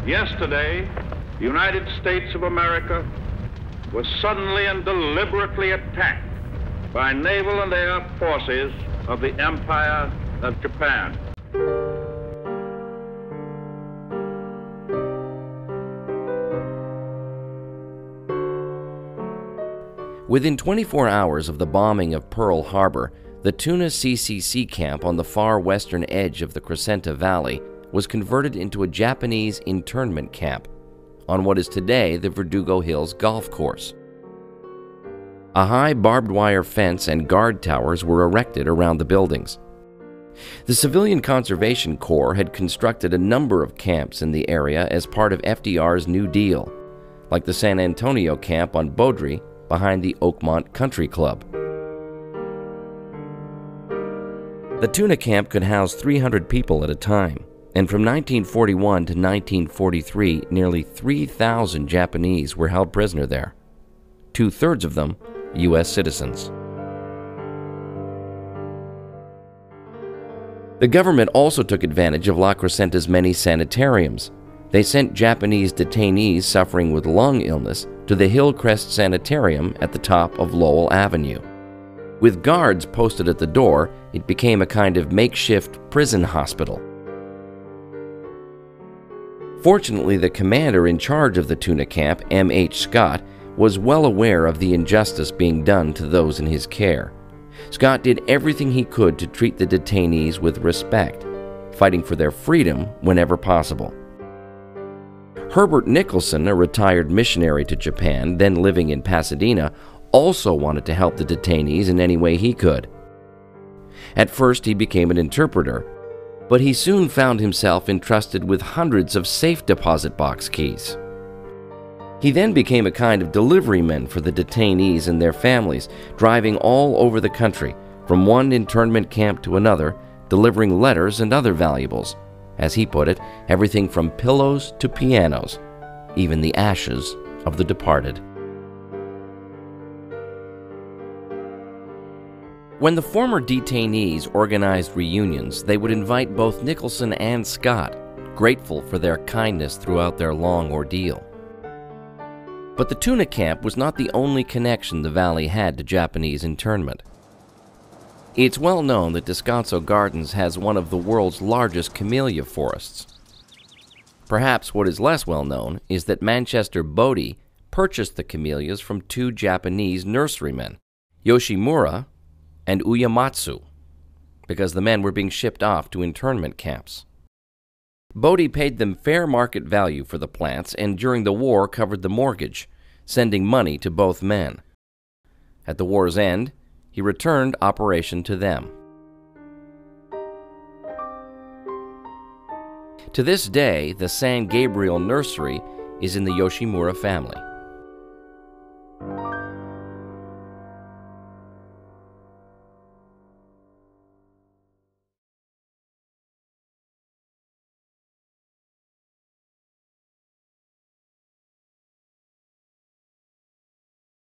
Yesterday, the United States of America was suddenly and deliberately attacked by naval and air forces of the Empire of Japan. Within 24 hours of the bombing of Pearl Harbor, the Tuna CCC camp on the far western edge of the Crescenta Valley was converted into a Japanese internment camp on what is today the Verdugo Hills Golf Course. A high barbed wire fence and guard towers were erected around the buildings. The Civilian Conservation Corps had constructed a number of camps in the area as part of FDR's New Deal, like the San Antonio camp on Beaudry behind the Oakmont Country Club. The Tuna camp could house 300 people at a time, and from 1941 to 1943, nearly 3,000 Japanese were held prisoner there, 2/3 of them U.S. citizens. The government also took advantage of La Crescenta's many sanitariums. They sent Japanese detainees suffering with lung illness to the Hillcrest Sanitarium at the top of Lowell Avenue. With guards posted at the door, it became a kind of makeshift prison hospital. Fortunately, the commander in charge of the Tuna camp, M.H. Scott, was well aware of the injustice being done to those in his care. Scott did everything he could to treat the detainees with respect, fighting for their freedom whenever possible. Herbert Nicholson, a retired missionary to Japan, then living in Pasadena, also wanted to help the detainees in any way he could. At first, he became an interpreter, but he soon found himself entrusted with hundreds of safe deposit box keys. He then became a kind of deliveryman for the detainees and their families, driving all over the country, from one internment camp to another, delivering letters and other valuables. As he put it, everything from pillows to pianos, even the ashes of the departed. When the former detainees organized reunions, they would invite both Nicholson and Scott, grateful for their kindness throughout their long ordeal. But the Tuna camp was not the only connection the valley had to Japanese internment. It's well known that Descanso Gardens has one of the world's largest camellia forests. Perhaps what is less well known is that Manchester Bodie purchased the camellias from two Japanese nurserymen, Yoshimura and Uematsu, because the men were being shipped off to internment camps. Bodie paid them fair market value for the plants and during the war covered the mortgage, sending money to both men. At the war's end, he returned operation to them. To this day, the San Gabriel Nursery is in the Yoshimura family.